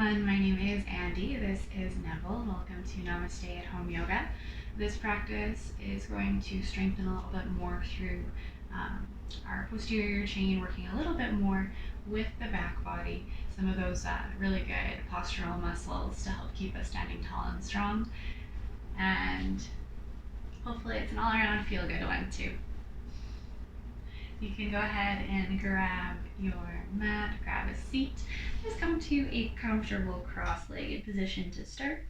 everyone, my name is Andy. This is Neville. Welcome to Namaste at Home Yoga. This practice is going to strengthen a little bit more through our posterior chain, working a little bit more with the back body, some of those really good postural muscles to help keep us standing tall and strong. And hopefully it's an all-around feel-good one too. You can go ahead and grab your mat, grab a seat. Just come to a comfortable cross-legged position to start.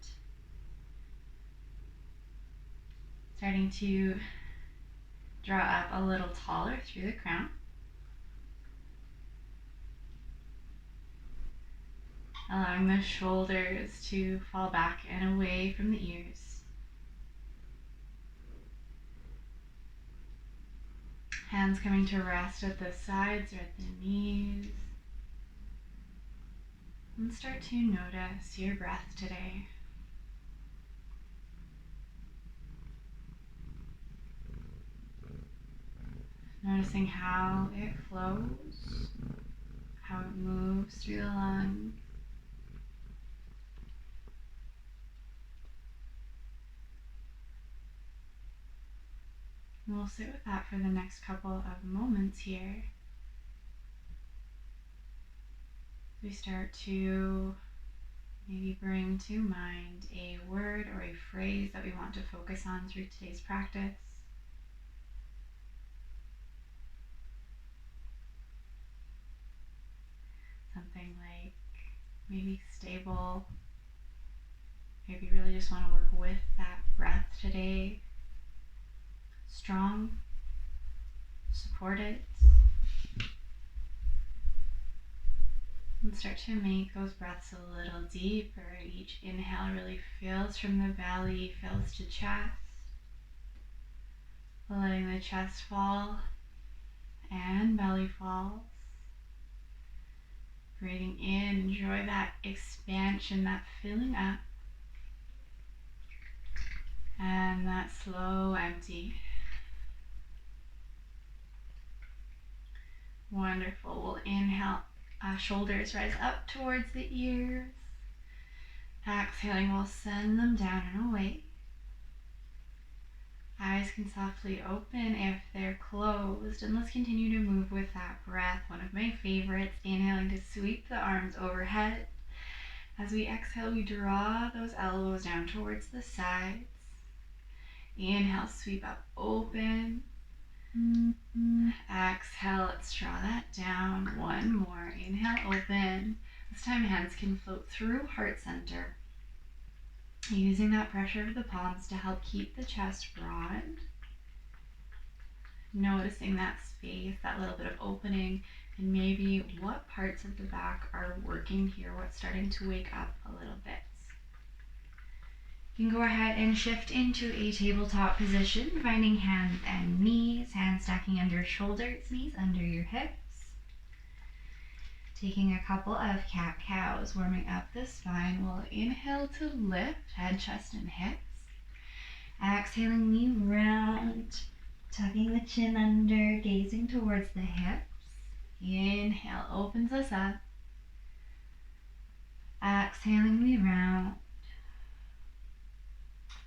Starting to draw up a little taller through the crown. Allowing the shoulders to fall back and away from the ears. Hands coming to rest at the sides or at the knees. And start to notice your breath today. Noticing how it flows, how it moves through the lungs. And we'll sit with that for the next couple of moments here. We start to maybe bring to mind a word or a phrase that we want to focus on through today's practice. Something like maybe stable. Maybe really just want to work with that breath today. Strong, support it, and start to make those breaths a little deeper. Each inhale really fills from the belly, fills to chest, letting the chest fall and belly falls. Breathing in, enjoy that expansion, that filling up, and that slow empty. Wonderful. We'll inhale, shoulders rise up towards the ears. Exhaling, we'll send them down and away. Eyes can softly open if they're closed. And let's continue to move with that breath. One of my favorites, inhaling to sweep the arms overhead. As we exhale, we draw those elbows down towards the sides. Inhale, sweep up, open. Exhale, let's draw that down. One more. Inhale, open. This time hands can float through heart center. Using that pressure of the palms to help keep the chest broad. Noticing that space, that little bit of opening, and maybe what parts of the back are working here, what's starting to wake up a little bit. You can go ahead and shift into a tabletop position, finding hands and knees, hands stacking under shoulders, knees under your hips. Taking a couple of cat-cows, warming up the spine. We'll inhale to lift, head, chest, and hips. Exhaling, we round, tucking the chin under, gazing towards the hips. Inhale, opens us up. Exhaling, we round.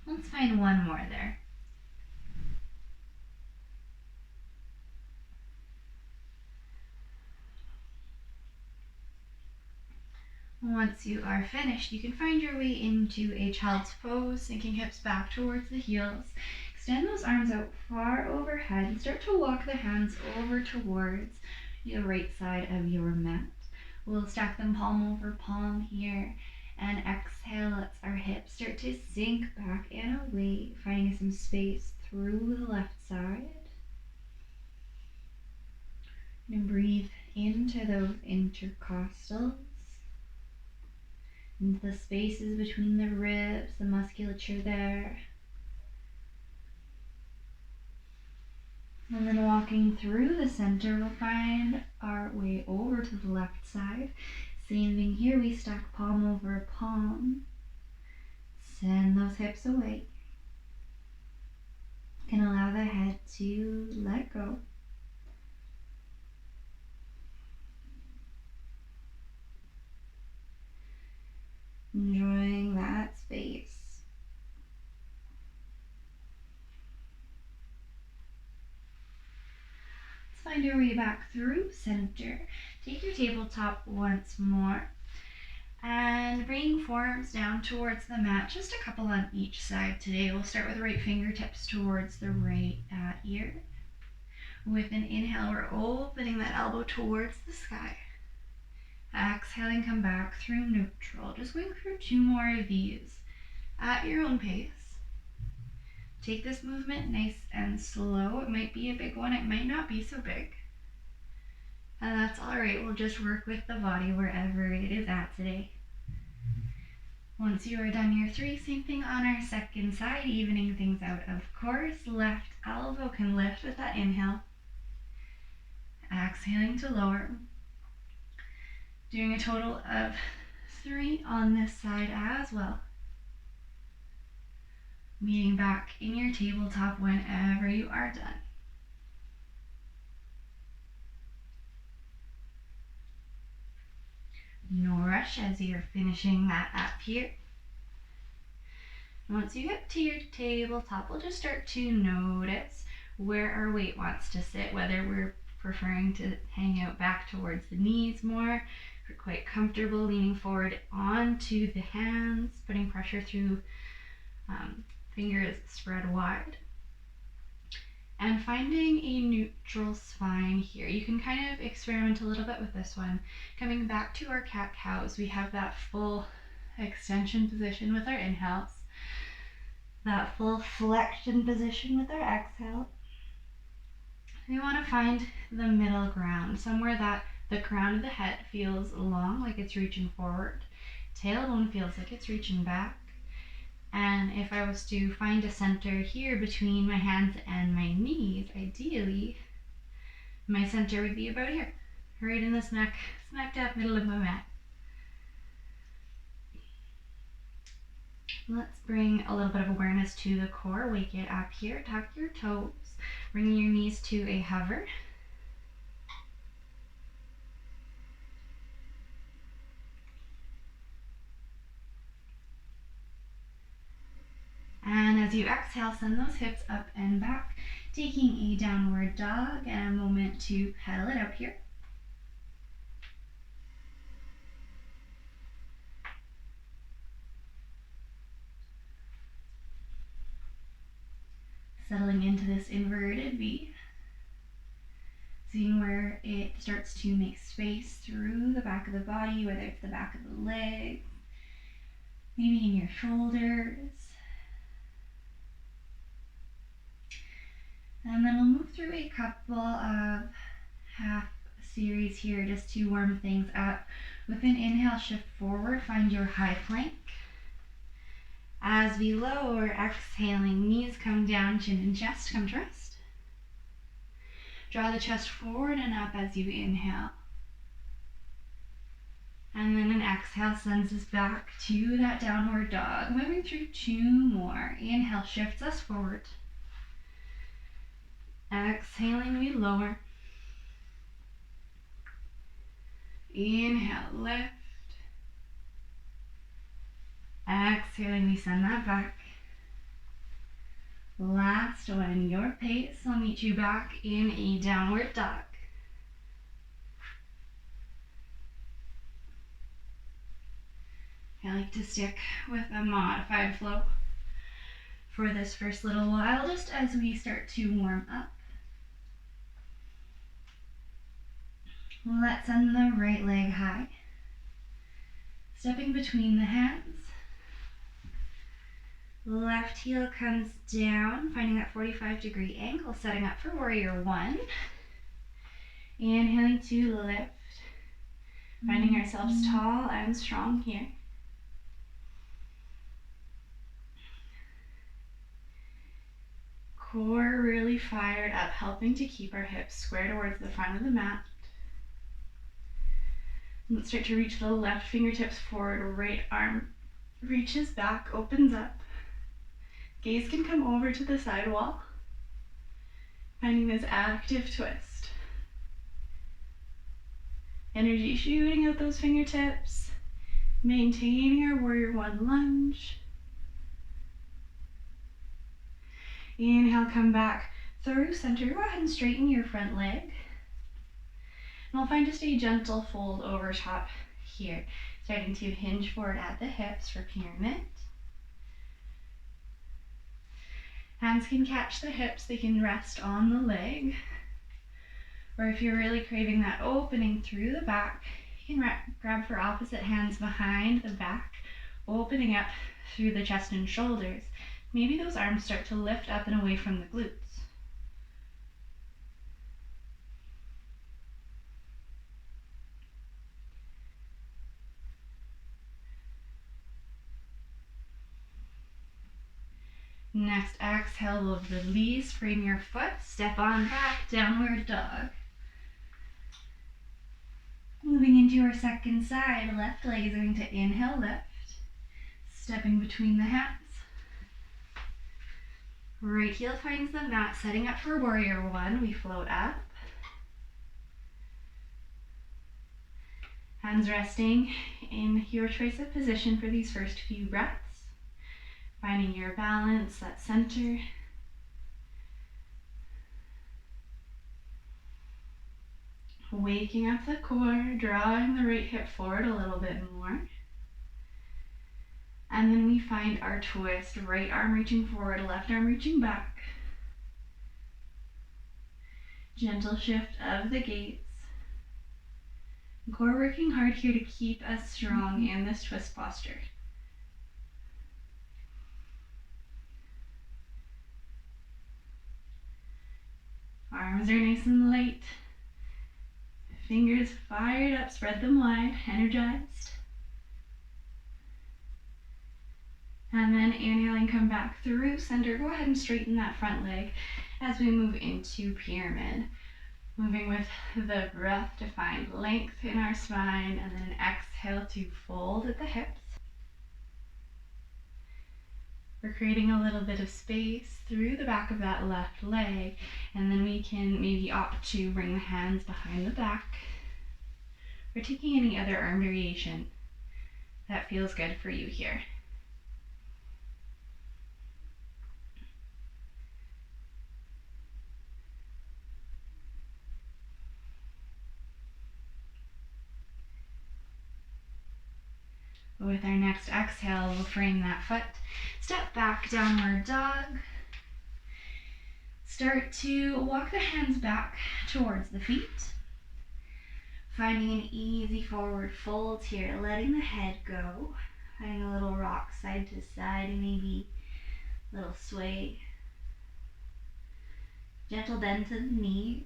Let's find one more there. Once you are finished, you can find your way into a child's pose, sinking hips back towards the heels. Extend those arms out far overhead and start to walk the hands over towards the right side of your mat. We'll stack them palm over palm here. And exhale, lets our hips start to sink back and away, finding some space through the left side. And breathe into those intercostals, into the spaces between the ribs, the musculature there. And then walking through the center, we'll find our way over to the left side. Same thing here, we stack palm over palm. Send those hips away. You can allow the head to let go. enjoying that space. Let's find our way back through center. Take your tabletop once more and bring forearms down towards the mat, just a couple on each side today. We'll start with right fingertips towards the right ear. With an inhale, we're opening that elbow towards the sky. Exhaling, come back through neutral. Just going through 2 more of these at your own pace. Take this movement nice and slow. It might be a big one, it might not be so big. And that's all right. We'll just work with the body wherever it is at today. Once you are done your 3, same thing on our second side, evening things out, of course. Left elbow can lift with that inhale. Exhaling to lower. Doing a total of 3 on this side as well. Meeting back in your tabletop whenever you are done. No rush as you're finishing that up here. Once you get to your tabletop, we'll just start to notice where our weight wants to sit, whether we're preferring to hang out back towards the knees more. We're quite comfortable leaning forward onto the hands, putting pressure through fingers spread wide. And finding a neutral spine here. You can kind of experiment a little bit with this one. Coming back to our cat-cows, we have that full extension position with our inhales, that full flexion position with our exhale. We want to find the middle ground, somewhere that the crown of the head feels long, like it's reaching forward. Tailbone feels like it's reaching back. And if I was to find a center here between my hands and my knees, ideally, my center would be about here, right in this neck, smack dab middle of my mat. Let's bring a little bit of awareness to the core. Wake it up here, tuck your toes, bringing your knees to a hover. And as you exhale, send those hips up and back, taking a downward dog and a moment to pedal it out here. Settling into this inverted V. Seeing where it starts to make space through the back of the body, whether it's the back of the legs, maybe in your shoulders. And then we'll move through a couple of half series here just to warm things up. With an inhale, shift forward, find your high plank. As we lower, exhaling, knees come down, chin and chest come to rest. Draw the chest forward and up as you inhale. And then an exhale sends us back to that downward dog. Moving through 2 more. Inhale shifts us forward. Exhaling, we lower. Inhale, lift. Exhaling, we send that back. Last one, your pace. I'll meet you back in a downward dog. I like to stick with a modified flow for this first little while, just as we start to warm up. Let's send the right leg high. Stepping between the hands. Left heel comes down, finding that 45-degree angle, setting up for warrior 1. Inhaling to lift. Finding ourselves tall and strong here. Core really fired up, helping to keep our hips square towards the front of the mat. Let's start to reach the left fingertips forward, right arm reaches back, opens up. Gaze can come over to the side wall, finding this active twist. Energy shooting out those fingertips, Maintaining our warrior one lunge. Inhale, come back through center. Go ahead and straighten your front leg. And we'll find just a gentle fold over top here. Starting to hinge forward at the hips for pyramid. Hands can catch the hips, they can rest on the leg. Or if you're really craving that opening through the back, you can grab for opposite hands behind the back, opening up through the chest and shoulders. Maybe those arms start to lift up and away from the glutes. Next exhale, we'll release, frame your foot, step on back, downward dog. Moving into our second side, left leg is going to inhale, lift, stepping between the hands. Right heel finds the mat, setting up for warrior one, we float up. Hands resting in your choice of position for these first few breaths. Finding your balance, that center. Waking up the core, drawing the right hip forward a little bit more. And then we find our twist, right arm reaching forward, left arm reaching back. Gentle shift of the gaze. Core working hard here to keep us strong in this twist posture. Arms are nice and light. Fingers fired up, spread them wide, energized. And then inhaling, come back through center. Go ahead and straighten that front leg as we move into pyramid. Moving with the breath to find length in our spine, and then exhale to fold at the hips. We're creating a little bit of space through the back of that left leg, and then we can maybe opt to bring the hands behind the back, or taking any other arm variation that feels good for you here. With our next exhale, we'll frame that foot. Step back, downward dog. Start to walk the hands back towards the feet. Finding an easy forward fold here, letting the head go. Finding a little rock side to side, maybe a little sway. Gentle bend to the knees.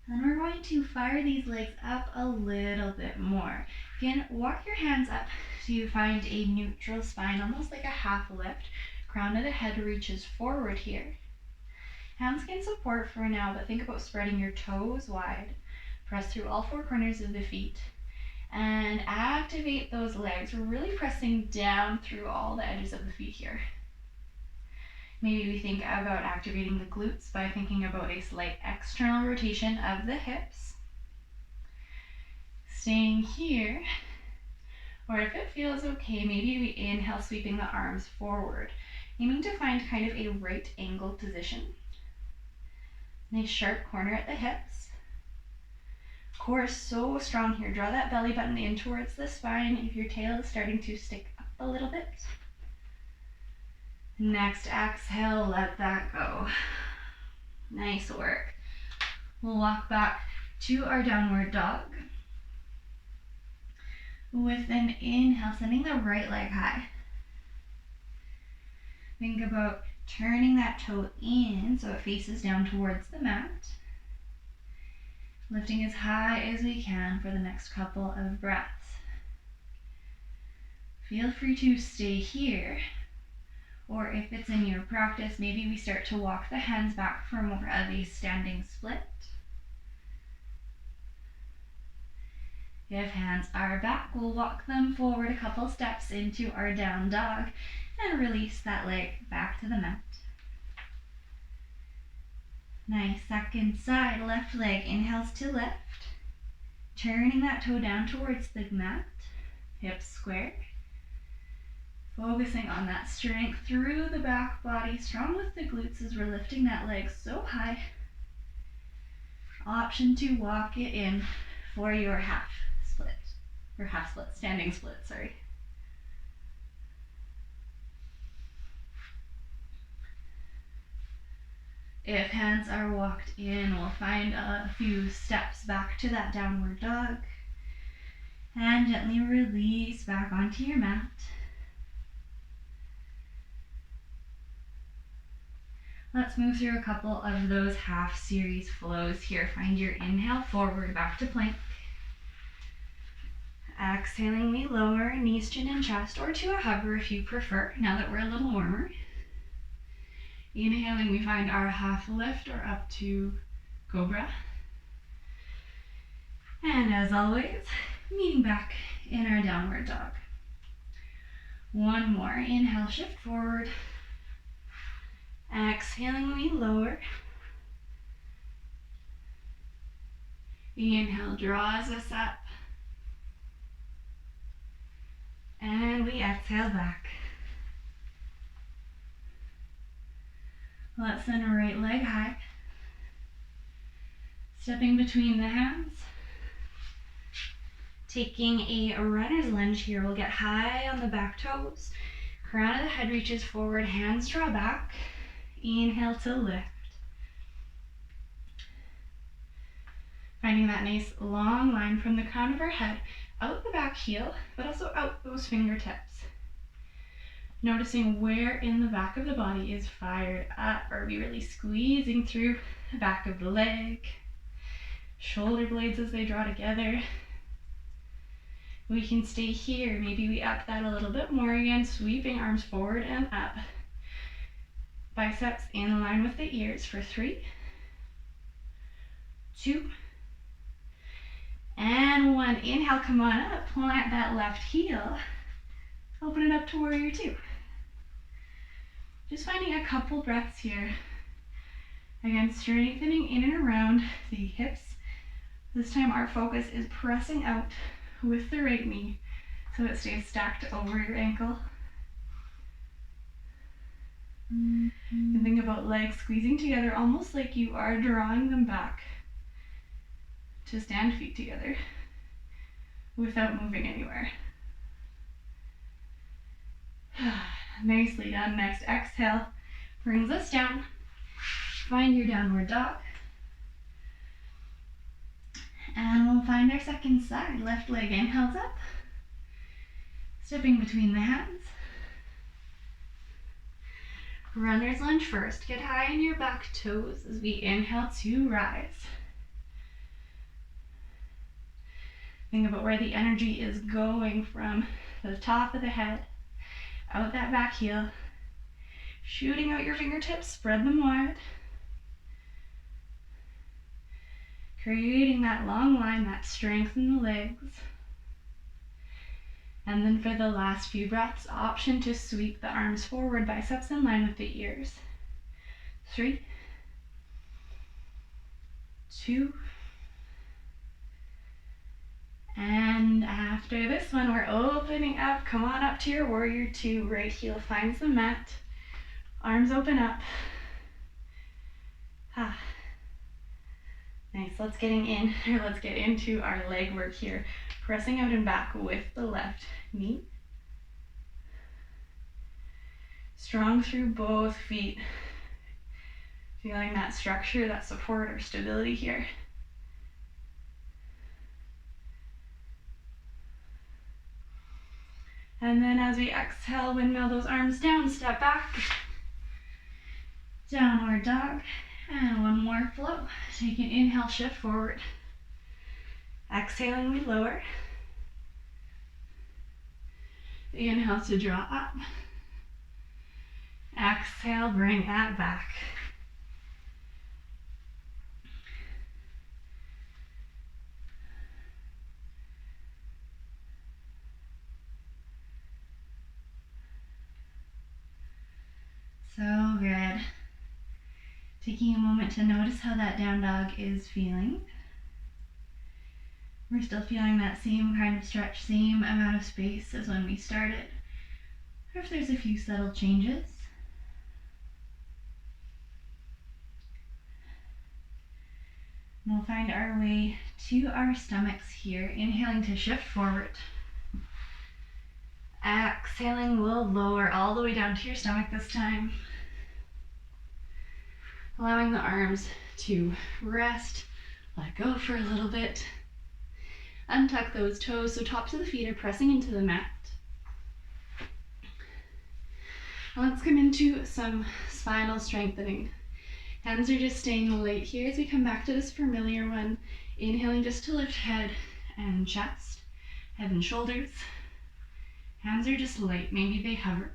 Then we're going to fire these legs up a little bit more. Again, walk your hands up to find a neutral spine, almost like a half lift. Crown of the head reaches forward here. Hands can support for now, but think about spreading your toes wide. Press through all four corners of the feet and activate those legs. We're really pressing down through all the edges of the feet here. Maybe we think about activating the glutes by thinking about a slight external rotation of the hips. Staying here, or if it feels okay, maybe we inhale, sweeping the arms forward, aiming to find kind of a right angle position. Nice sharp corner at the hips. Core is so strong here. Draw that belly button in towards the spine if your tail is starting to stick up a little bit. Next exhale, let that go. Nice work. We'll walk back to our downward dog. With an inhale, sending the right leg high. Think about turning that toe in so it faces down towards the mat. Lifting as high as we can for the next couple of breaths. Feel free to stay here. Or if it's in your practice, maybe we start to walk the hands back for more of a standing split. If hands are back, we'll walk them forward a couple steps into our down dog and release that leg back to the mat. Nice. Second side, left leg inhales to lift. Turning that toe down towards the mat. Hips square. Focusing on that strength through the back body. Strong with the glutes as we're lifting that leg so high. Option to walk it in for your half split. Or half split, standing split, sorry. If hands are walked in, we'll find a few steps back to that downward dog. And gently release back onto your mat. Let's move through a couple of those half series flows here. Find your inhale forward, back to plank. Exhaling, we lower, knees, chin, and chest, or to a hover if you prefer, now that we're a little warmer. Inhaling, we find our half lift or up to cobra. And as always, meeting back in our downward dog. One more. Inhale, shift forward. Exhaling, we lower. Inhale draws us up. And we exhale back. Let's send our right leg high. Stepping between the hands. Taking a runner's lunge here. We'll get high on the back toes. Crown of the head reaches forward, hands draw back. Inhale to lift. Finding that nice long line from the crown of our head, out the back heel, but also out those fingertips. Noticing where in the back of the body is fired up. Are we really squeezing through the back of the leg? Shoulder blades as they draw together. We can stay here. Maybe we up that a little bit more again, sweeping arms forward and up. Biceps in line with the ears for 3, 2, and 1. Inhale, come on up, plant that left heel. Open it up to warrior 2. Just finding a couple breaths here. Again, strengthening in and around the hips. This time our focus is pressing out with the right knee so it stays stacked over your ankle. And think about legs squeezing together almost like you are drawing them back to stand feet together without moving anywhere. Nicely done. Next exhale brings us down. Find your downward dog. And we'll find our second side. Left leg inhales up. Stepping between the hands. Runner's lunge first. Get high in your back toes as we inhale to rise. Think about where the energy is going from the top of the head, out that back heel, shooting out your fingertips, spread them wide. Creating that long line, that strength in the legs. And then for the last few breaths, option to sweep the arms forward, biceps in line with the ears. 3, 2, and after this one, we're opening up. Come on up to your warrior 2. Right heel finds the mat. Arms open up. Nice. Let's get into our leg work here. Pressing out and back with the left knee. Strong through both feet. Feeling that structure, that support or stability here. And then as we exhale, windmill those arms down, step back. Downward dog. And one more flow. Take an inhale, shift forward. Exhaling, we lower. Inhale to draw up. Exhale, bring that back. So good. Taking a moment to notice how that down dog is feeling. We're still feeling that same kind of stretch, same amount of space as when we started. Or if there's a few subtle changes. And we'll find our way to our stomachs here, inhaling to shift forward. Exhaling, we'll lower all the way down to your stomach this time. Allowing the arms to rest, let go for a little bit. Untuck those toes so tops of the feet are pressing into the mat. Now let's come into some spinal strengthening. Hands are just staying light here as we come back to this familiar one. Inhaling just to lift head and chest, head and shoulders. Hands are just light, maybe they hover.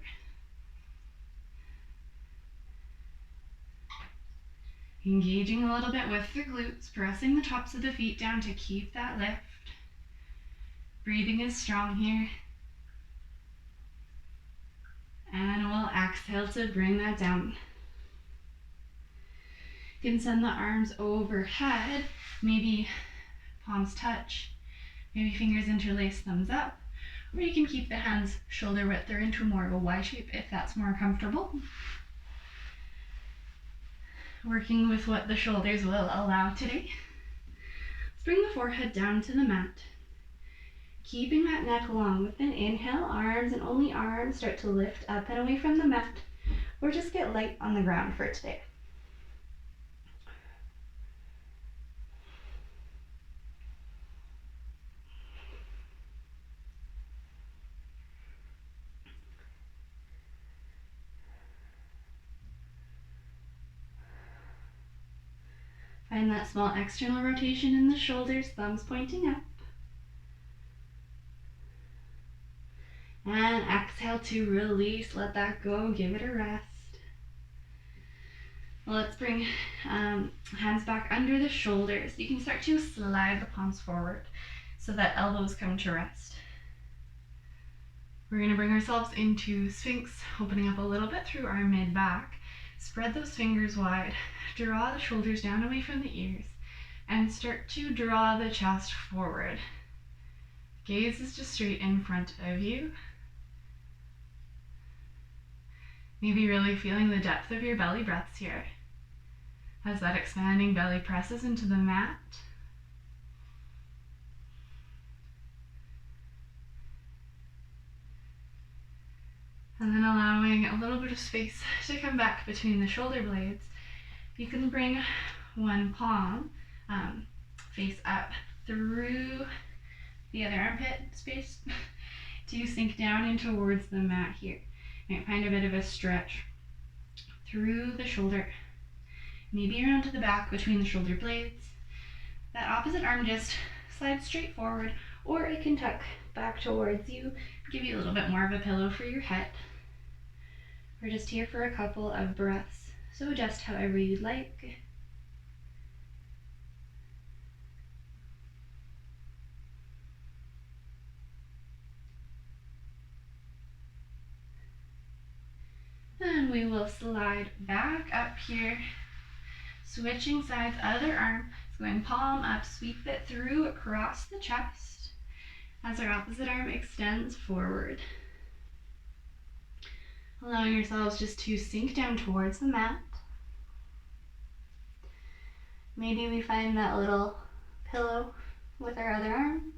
Engaging a little bit with the glutes, pressing the tops of the feet down to keep that lift. Breathing is strong here. And we'll exhale to bring that down. You can send the arms overhead, maybe palms touch, maybe fingers interlace, thumbs up, or you can keep the hands shoulder width or into more of a Y shape if that's more comfortable. Working with what the shoulders will allow today. Let's bring the forehead down to the mat. Keeping that neck long with an inhale, arms and only arms start to lift up and away from the mat, or just get light on the ground for today. Find that small external rotation in the shoulders, thumbs pointing up. And exhale to release, let that go, give it a rest. Let's bring hands back under the shoulders. You can start to slide the palms forward so that elbows come to rest. We're going to bring ourselves into Sphinx, opening up a little bit through our mid-back. Spread those fingers wide, draw the shoulders down away from the ears, and start to draw the chest forward. Gaze is just straight in front of you. Maybe really feeling the depth of your belly breaths here as that expanding belly presses into the mat. And then allowing a little bit of space to come back between the shoulder blades. You can bring one palm face up through the other armpit space to sink down in towards the mat here. You might find a bit of a stretch through the shoulder, maybe around to the back between the shoulder blades. That opposite arm just slides straight forward, or it can tuck back towards you, give you a little bit more of a pillow for your head. We're just here for a couple of breaths, so adjust however you'd like. And we will slide back up here, switching sides, other arm is going palm up, sweep it through across the chest as our opposite arm extends forward. Allowing yourselves just to sink down towards the mat. Maybe we find that little pillow with our other arm.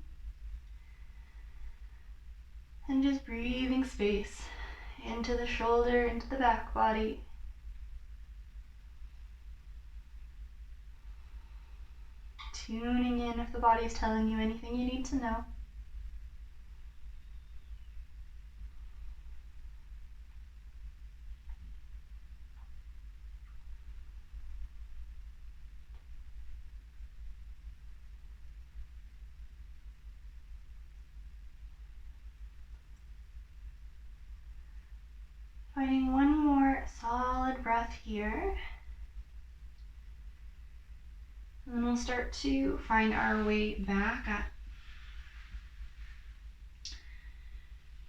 And just breathing space into the shoulder, into the back body. Tuning in if the body is telling you anything you need to know. Finding one more solid breath here. And then we'll start to find our way back up.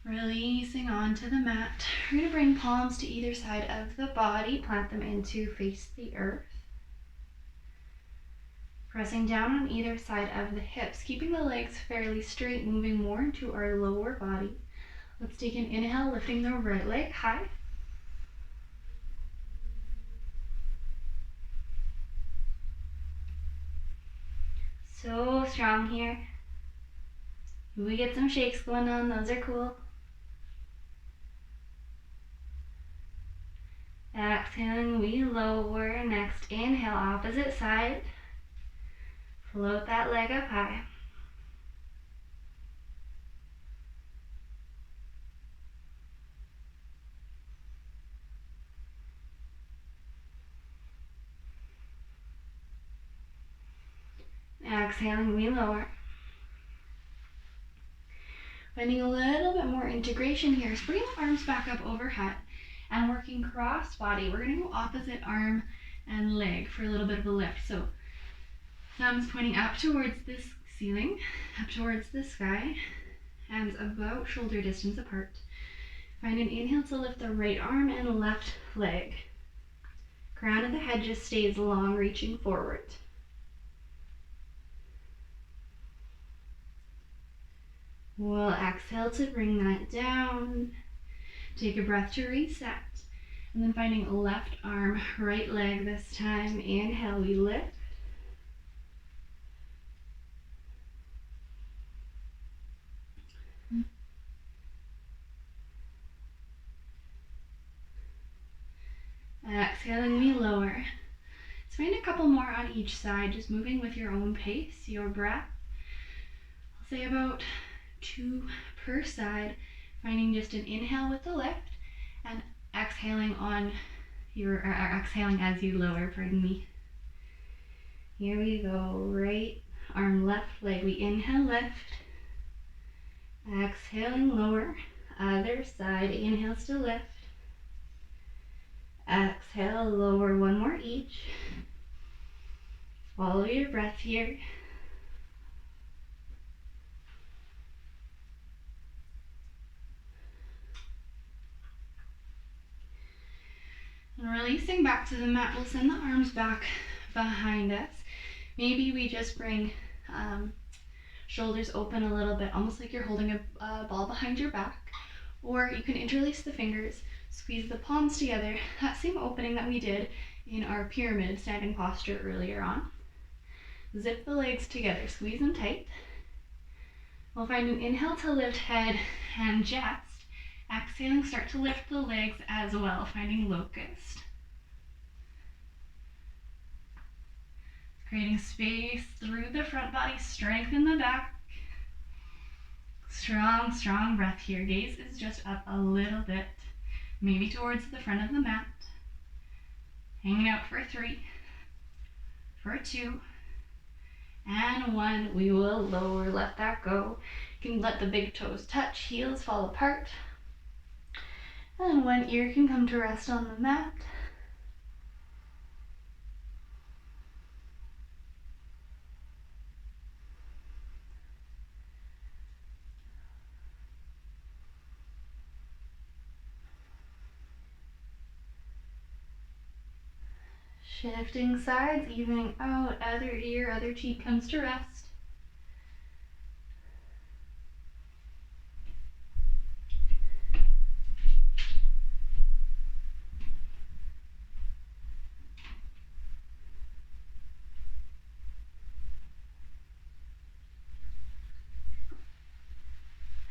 Releasing onto the mat. We're going to bring palms to either side of the body, plant them in to face the earth. Pressing down on either side of the hips, keeping the legs fairly straight, moving more into our lower body. Let's take an inhale, lifting the right leg high. So strong here. We get some shakes going on, those are cool. Exhaling, we lower. Next inhale, opposite side. Float that leg up high. Exhaling, we lower. Finding a little bit more integration here. So bringing the arms back up overhead and working cross body. We're going to go opposite arm and leg for a little bit of a lift. So thumbs pointing up towards this ceiling, up towards the sky, hands about shoulder distance apart. Find an inhale to lift the right arm and left leg. Crown of the head just stays long, reaching forward. We'll exhale to bring that down. Take a breath to reset. And then finding left arm, right leg this time. Inhale, we lift. Exhaling, we lower. Let's find a couple more on each side, just moving with your own pace, your breath. I'll say about 2 per side, finding just an inhale with the lift and exhaling on your exhaling as you lower, pardon me. Here we go. Right arm, left leg. We inhale, lift. Exhaling, lower. Other side. Inhales to lift. Exhale, lower. One more each. Follow your breath here. And releasing back to the mat, we'll send the arms back behind us. Maybe we just bring shoulders open a little bit, almost like you're holding a ball behind your back. Or you can interlace the fingers, squeeze the palms together, that same opening that we did in our pyramid standing posture earlier on. Zip the legs together, squeeze them tight. We'll find an inhale to lift head and chest. Exhaling, start to lift the legs as well, finding locust. Creating space through the front body, strengthen the back. Strong, strong breath here. Gaze is just up a little bit, maybe towards the front of the mat. Hanging out for 3, for 2, and 1. We will lower, let that go. You can let the big toes touch, heels fall apart. And one ear can come to rest on the mat. Shifting sides, evening out, other ear, other cheek comes to rest.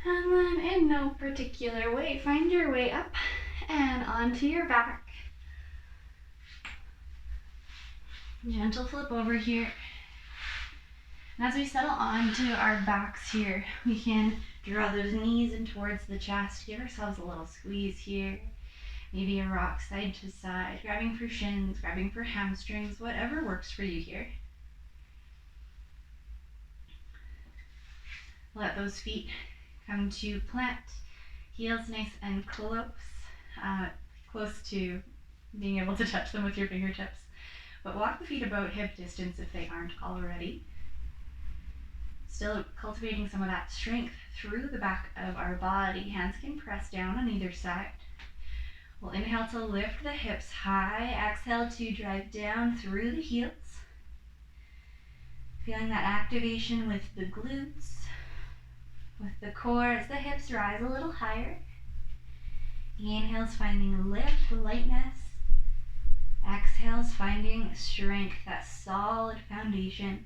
And then in no particular way, find your way up and onto your back. Gentle flip over here. And as we settle onto our backs here, we can draw those knees in towards the chest, give ourselves a little squeeze here. Maybe a rock side to side, grabbing for shins, grabbing for hamstrings, whatever works for you here. Let those feet come to plant, heels nice and close, close to being able to touch them with your fingertips. But walk the feet about hip distance if they aren't already. Still cultivating some of that strength through the back of our body. Hands can press down on either side. We'll inhale to lift the hips high. Exhale to drive down through the heels. Feeling that activation with the glutes, with the core as the hips rise a little higher. Inhales finding lift, lightness. Exhales finding strength, that solid foundation.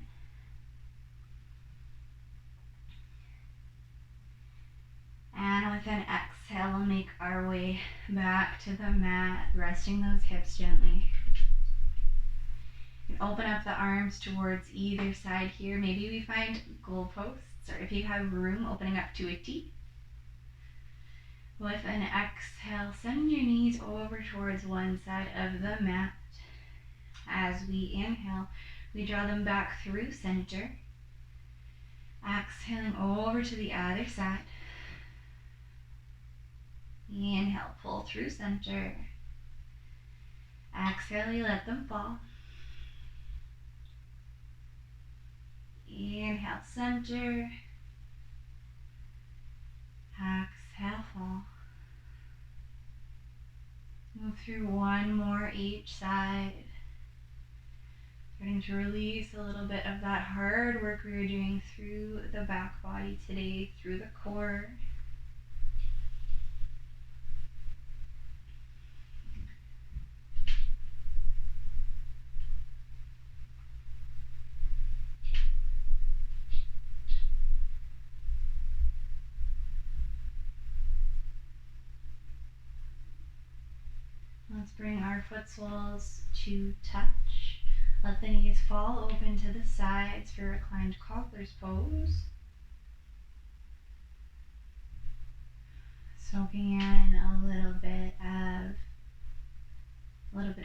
And with an exhale, we'll make our way back to the mat, resting those hips gently. You can open up the arms towards either side here. Maybe we find goalposts, or if you have room, opening up to a T. With an exhale, send your knees over towards one side of the mat. As we inhale, we draw them back through center. Exhaling over to the other side. Inhale, pull through center. Exhale, you let them fall. Inhale, center. Exhale, fall. Move through one more each side. Starting to release a little bit of that hard work we were doing through the back body today, through the core. Let's bring our foot soles to touch. Let the knees fall open to the sides for reclined Cobblers pose. Soaking in a little bit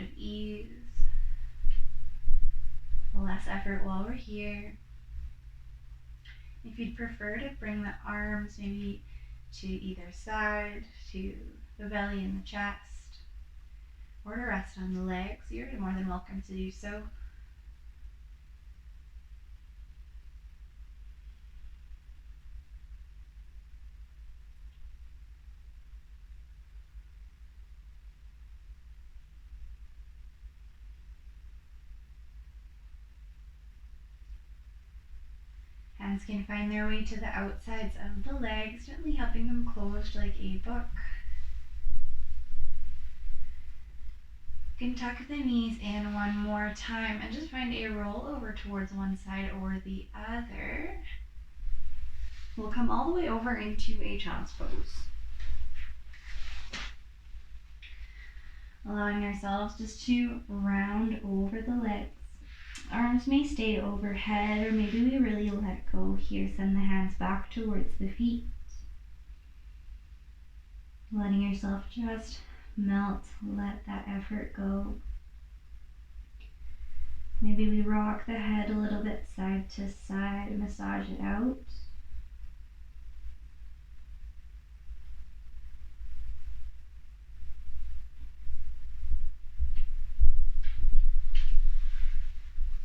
of ease. Less effort while we're here. If you'd prefer to bring the arms maybe to either side, to the belly and the chest, or to rest on the legs, you're more than welcome to do so. Hands can find their way to the outsides of the legs, gently helping them close like a book. You can tuck the knees in one more time and just find a roll over towards one side or the other. We'll come all the way over into a child's pose. Allowing ourselves just to round over the legs. Arms may stay overhead, or maybe we really let go here. Send the hands back towards the feet. Letting yourself just melt, let that effort go. Maybe we rock the head a little bit side to side, massage it out.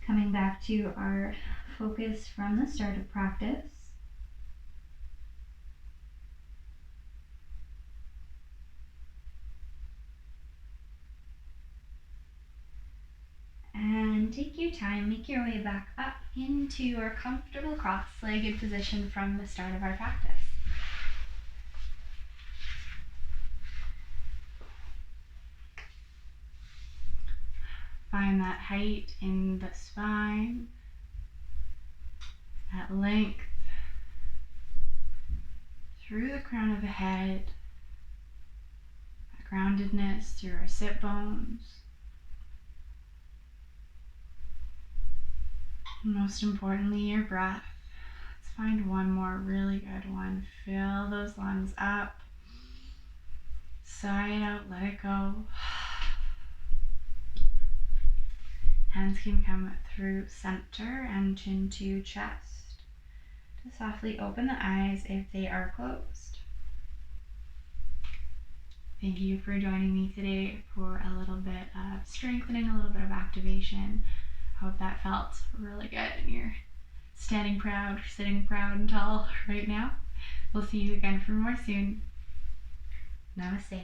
Coming back to our focus from the start of practice. And take your time, make your way back up into your comfortable cross-legged position from the start of our practice. Find that height in the spine, that length through the crown of the head, that groundedness through our sit bones. And most importantly, your breath. Let's find one more really good one. Fill those lungs up. Sigh it out, let it go. Hands can come through center and chin to chest. To softly open the eyes if they are closed. Thank you for joining me today for a little bit of strengthening, a little bit of activation. Hope that felt really good and you're standing proud, sitting proud and tall right now. We'll see you again for more soon. Namaste.